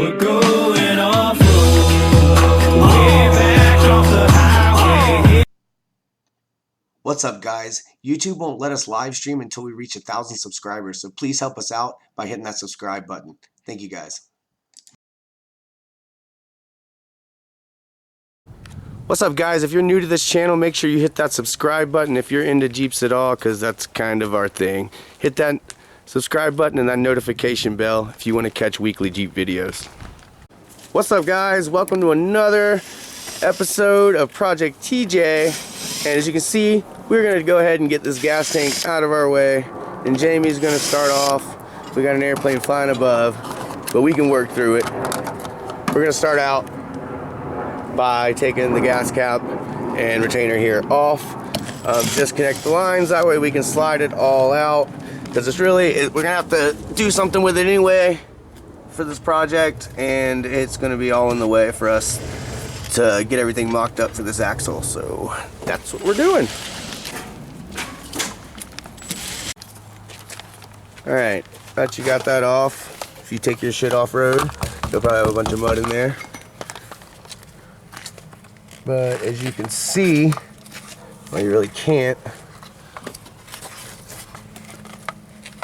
We're going off-road, way back off the highway. What's up, guys? YouTube won't let us live stream until we reach 1,000 subscribers, so please help us out by hitting that subscribe button. Thank you, guys. What's up, guys? If you're new to this channel, make sure you hit that subscribe button if you're into Jeeps at all, because that's kind of our thing. Hit that subscribe button and that notification bell if you want to catch weekly Jeep videos. What's up, guys? Welcome to another episode of Project TJ. And as you can see, we're going to go ahead and get this gas tank out of our way. And Jamie's going to start off. We got an airplane flying above, but we can work through it. We're going to start out by taking the gas cap and retainer here off. Disconnect the lines, that way we can slide it all out, because it's really, we're gonna have to do something with it anyway for this project, and it's gonna be all in the way for us to get everything mocked up for this axle, so that's what we're doing. Alright, that you got that off. If you take your shit off-road, you'll probably have a bunch of mud in there. But as you can see, well, you really can't.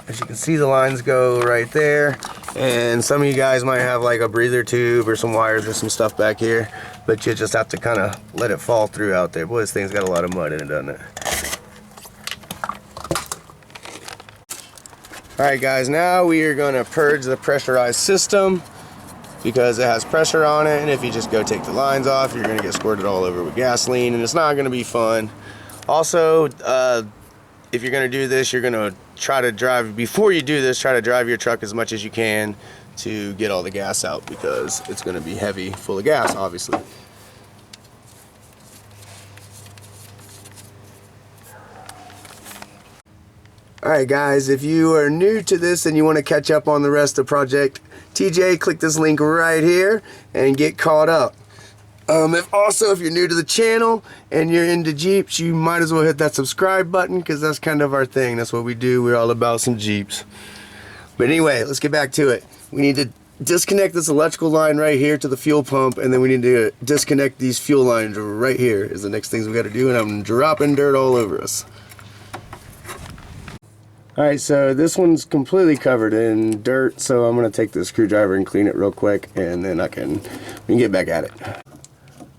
As you can see, the lines go right there. And some of you guys might have like a breather tube or some wires or some stuff back here, but you just have to kind of let it fall through out there. Boy, this thing's got a lot of mud in it, doesn't it? Alright, guys, now we are going to purge the pressurized system, because it has pressure on it, and if you just go take the lines off, you're going to get squirted all over with gasoline, and it's not going to be fun. Also, if you're going to do this, you're going to try to drive, before you do this, try to drive your truck as much as you can to get all the gas out, because it's going to be heavy, full of gas, obviously. Alright, guys, if you are new to this and you want to catch up on the rest of Project TJ, click this link right here and get caught up. If you're new to the channel and you're into Jeeps, you might as well hit that subscribe button, because that's kind of our thing. That's what we do. We're all about some Jeeps. But anyway, let's get back to it. We need to disconnect this electrical line right here to the fuel pump, and then we need to disconnect these fuel lines right here is the next things we got to do, and I'm dropping dirt all over us. Alright, so this one's completely covered in dirt, so I'm going to take the screwdriver and clean it real quick, and then we can get back at it.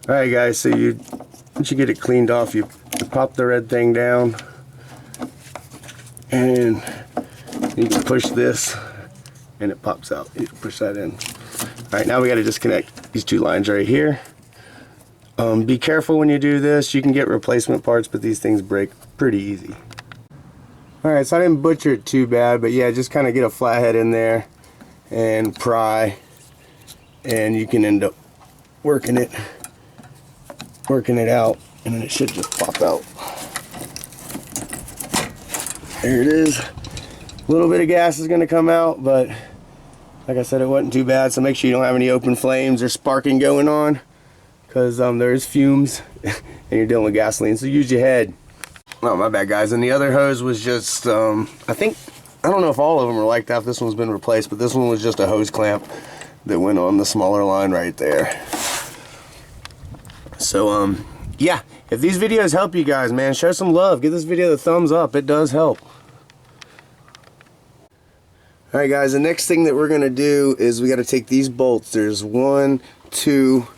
Alright, guys, so once you get it cleaned off, you pop the red thing down, and you can push this, and it pops out. You can push that in. Alright, now we got to disconnect these two lines right here. Be careful when you do this. You can get replacement parts, but these things break pretty easy. Alright, so I didn't butcher it too bad, but yeah, just kind of get a flathead in there and pry, and you can end up working it out, and then it should just pop out. There it is. A little bit of gas is going to come out, but like I said, it wasn't too bad, so make sure you don't have any open flames or sparking going on, because there's fumes and you're dealing with gasoline, so use your head. Oh, my bad, guys. And the other hose was just, I don't know if all of them are like that, if this one's been replaced, but this one was just a hose clamp that went on the smaller line right there. So, yeah, if these videos help you guys, man, show some love. Give this video the thumbs up. It does help. Alright, guys, the next thing that we're going to do is we got to take these bolts. There's 1, 2,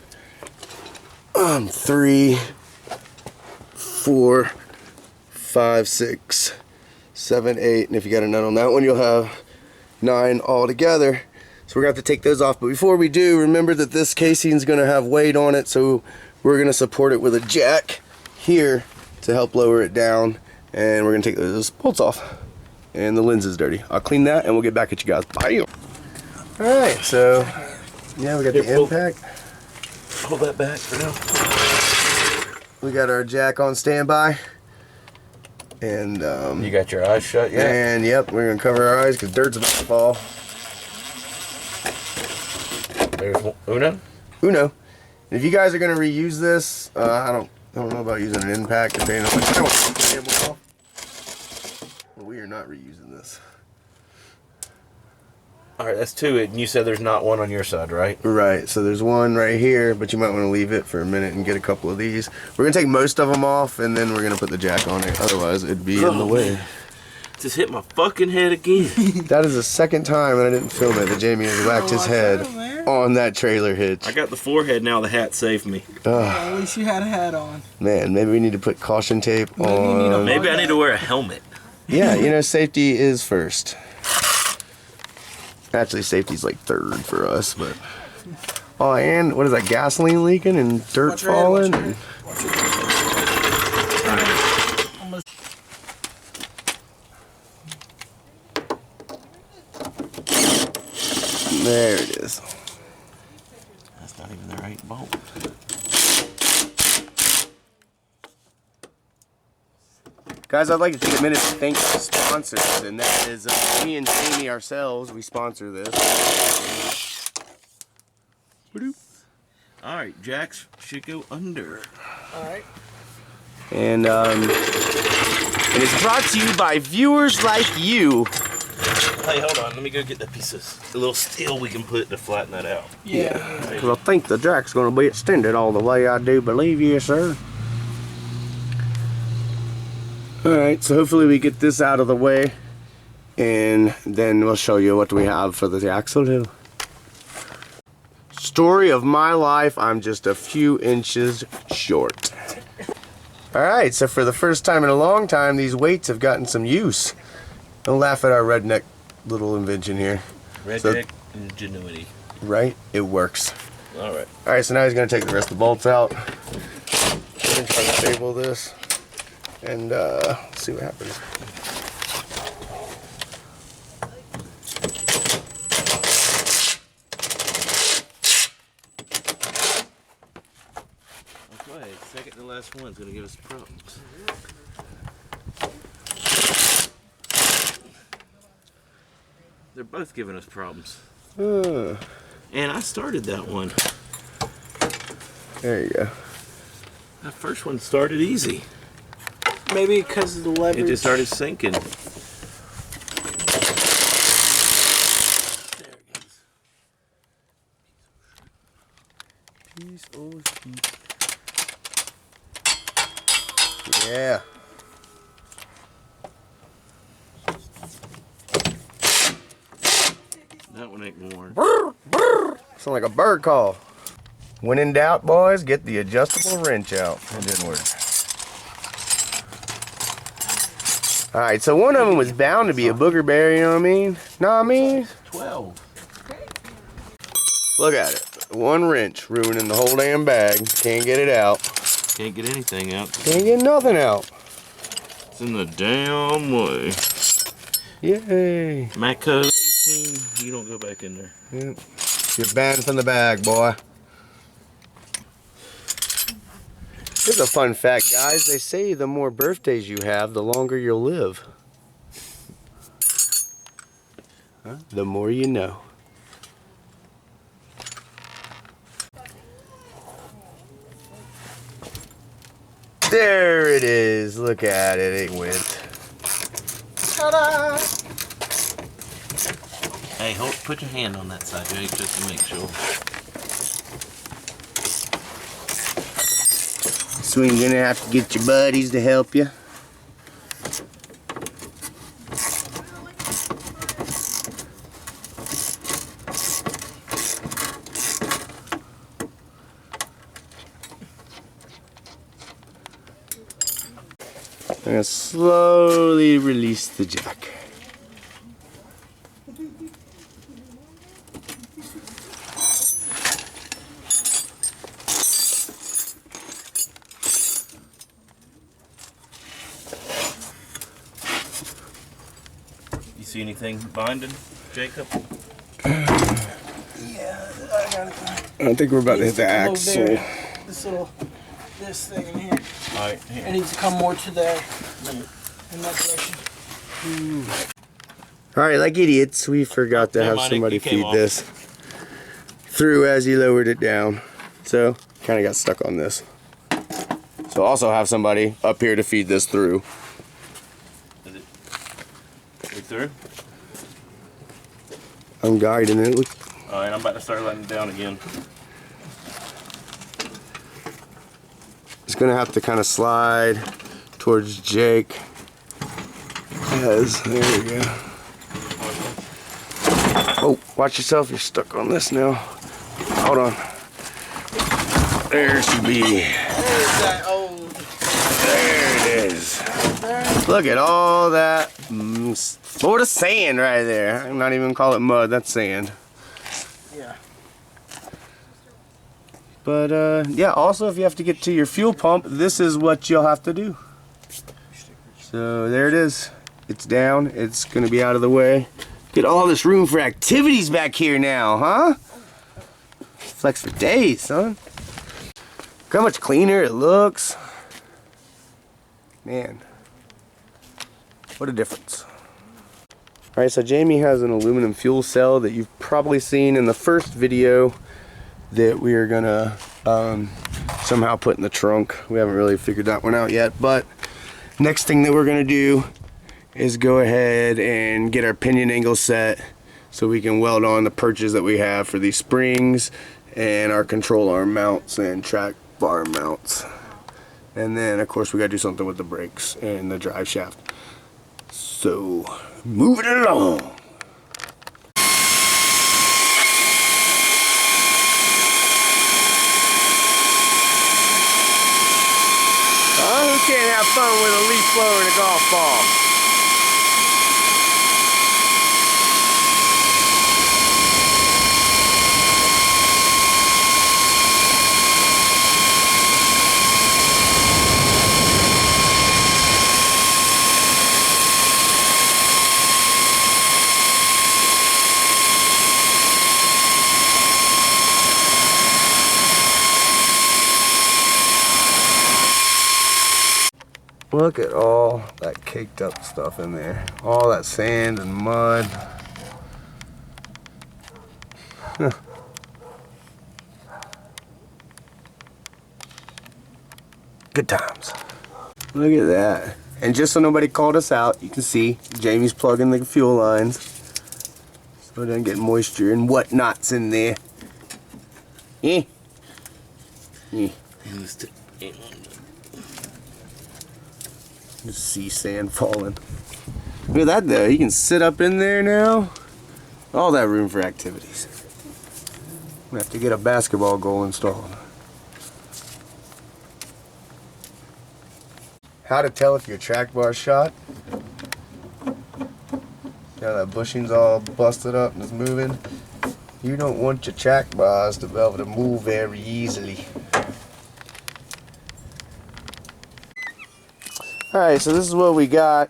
3, 4, 5, 6, 7, 8, and if you got a nut on that one, you'll have 9 all together. So we're going to have to take those off, but before we do, remember that this casing is going to have weight on it, so we're going to support it with a jack here to help lower it down, and we're going to take those bolts off. And the lens is dirty. I'll clean that and we'll get back at you guys. Bye. Alright, so yeah, we got the impact. Pull that back for now. We got our jack on standby. And you got your eyes shut yet? And yep, we're gonna cover our eyes because dirt's about to fall. There's Uno. And if you guys are gonna reuse this, I don't know about using an impact depending on what I want to take the cable off. But we are not reusing this. All right, that's 2. And you said there's not one on your side, right? Right, so there's one right here, but you might want to leave it for a minute and get a couple of these. We're gonna take most of them off, and then we're gonna put the jack on it. Otherwise, it'd be in the way. Man. Just hit my fucking head again. That is the second time, and I didn't film it, that Jamie has whacked his head on that trailer hitch. I got the forehead now. The hat saved me. At least you had a hat on. Man, maybe we need to put caution tape on. Maybe I need to wear a helmet. Yeah, you know, safety is first. Actually, safety's like third for us, but... Oh, and what is that, gasoline leaking and dirt falling? There it is. That's not even the right bolt. Guys, I'd like to take a minute to thank our sponsors, and that is me and Jamie ourselves. We sponsor this. All right, jacks should go under. All right. And it's brought to you by viewers like you. Hey, hold on. Let me go get the pieces. The little steel we can put to flatten that out. Yeah. Because I think the jack's going to be extended all the way, I do believe, yes, sir. Alright, so hopefully we get this out of the way, and then we'll show you what we have for the axle too. Story of my life, I'm just a few inches short. Alright, so for the first time in a long time, these weights have gotten some use. Don't laugh at our redneck little invention here. Redneck ingenuity. Right? It works. Alright. Alright, so now he's going to take the rest of the bolts out. We're going to try to stable this. And see what happens. Okay, second to last one's gonna give us problems. They're both giving us problems. And I started that one. There you go. That first one started easy. Maybe because of the leverage. It just started sinking. There it goes. Piece of shit. Yeah. That one ain't worn. Sound like a bird call. When in doubt, boys, get the adjustable wrench out. It didn't work. Alright, so one of them was bound to be a booger bear, you know what I mean? Know what I mean? 12. Look at it. One wrench ruining the whole damn bag. Can't get it out. Can't get anything out. Can't get nothing out. It's in the damn way. Yay. Matco 18, you don't go back in there. Yep. You're banned from the bag, boy. Here's a fun fact, guys. They say the more birthdays you have, the longer you'll live. Huh? The more you know. There it is. Look at it. It went. Ta-da! Hey, put your hand on that side, Jake, just to make sure. So you're gonna have to get your buddies to help you. I'm gonna slowly release the jack. You see anything binding, Jacob? Yeah, I got it. I think we're about to hit the Come over axle. there. This thing in here. Alright, It here. needs to come more to there. In that direction. Alright, like idiots, we forgot to Yeah, have Mike, somebody you came feed off. this through as he lowered it down. So, kind of got stuck on this. So also have somebody up here to feed this through. Is it through? I'm guiding it. Look. Alright, I'm about to start letting it down again. It's gonna have to kind of slide towards Jake. There we go. Oh, watch yourself, you're stuck on this now. Hold on. There should be. There's that old. There it is. Look at all that Florida sand right there. I'm not even gonna call it mud, that's sand. Yeah. But yeah, also if you have to get to your fuel pump, this is what you'll have to do. So there it is. It's down. It's gonna be out of the way. Get all this room for activities back here now, huh? Flex for days, son. Look how much cleaner it looks. Man, what a difference. All right, so Jamie has an aluminum fuel cell that you've probably seen in the first video that we are gonna somehow put in the trunk. We haven't really figured that one out yet, but next thing that we're gonna do is go ahead and get our pinion angle set so we can weld on the perches that we have for these springs and our control arm mounts and track bar mounts. And then of course we gotta do something with the brakes and the drive shaft. So moving it along. Who can't have fun with a leaf blower and a golf ball? Look at all that caked up stuff in there. All that sand and mud. Good times. Look at that. And just so nobody called us out, you can see Jamie's plugging the fuel lines so it doesn't get moisture and whatnots in there. Eh? Eh. Just see sand falling. Look at that though, you can sit up in there now. All that room for activities. We have to get a basketball goal installed. How to tell if your track bar's shot. Now that bushing's all busted up and it's moving. You don't want your track bars to be able to move very easily. Alright, so this is what we got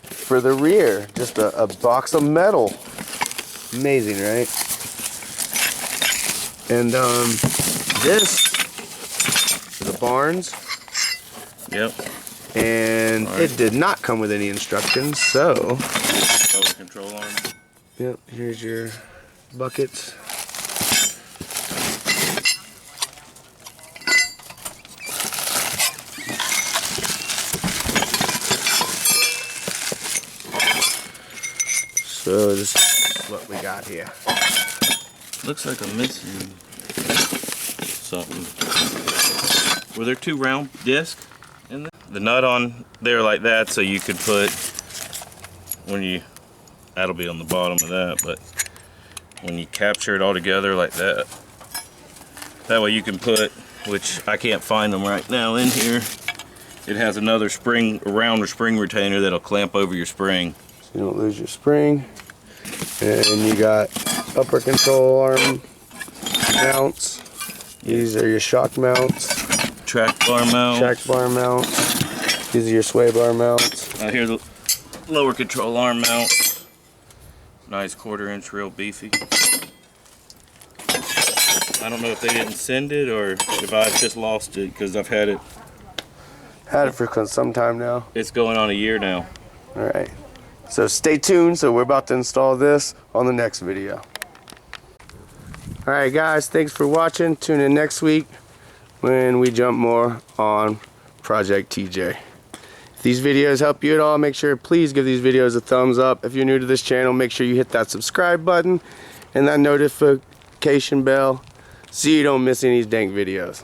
for the rear. Just a box of metal. Amazing, right? And this is a Barnes. Yep. And it did not come with any instructions, so... Oh, control arm. Yep, here's your buckets. So this is what we got here. Looks like I'm missing something. Were there two round discs in there? The nut on there like that, so you could put, when you, that'll be on the bottom of that, but when you capture it all together like that, that way you can put, which I can't find them right now in here, it has another spring, a round spring retainer that'll clamp over your spring. So you don't lose your spring. And you got upper control arm mounts. These are your shock mounts. Track bar mount. Track bar mounts. These are your sway bar mounts. Here's the lower control arm mount. Nice 1/4 inch, real beefy. I don't know if they didn't send it or if I just lost it, because I've had it. Had it for some time now. It's going on a year now. Alright. So stay tuned. So we're about to install this on the next video. Alright guys, thanks for watching. Tune in next week when we jump more on Project TJ. If these videos help you at all, make sure please give these videos a thumbs up. If you're new to this channel, make sure you hit that subscribe button and that notification bell so you don't miss any of these dank videos.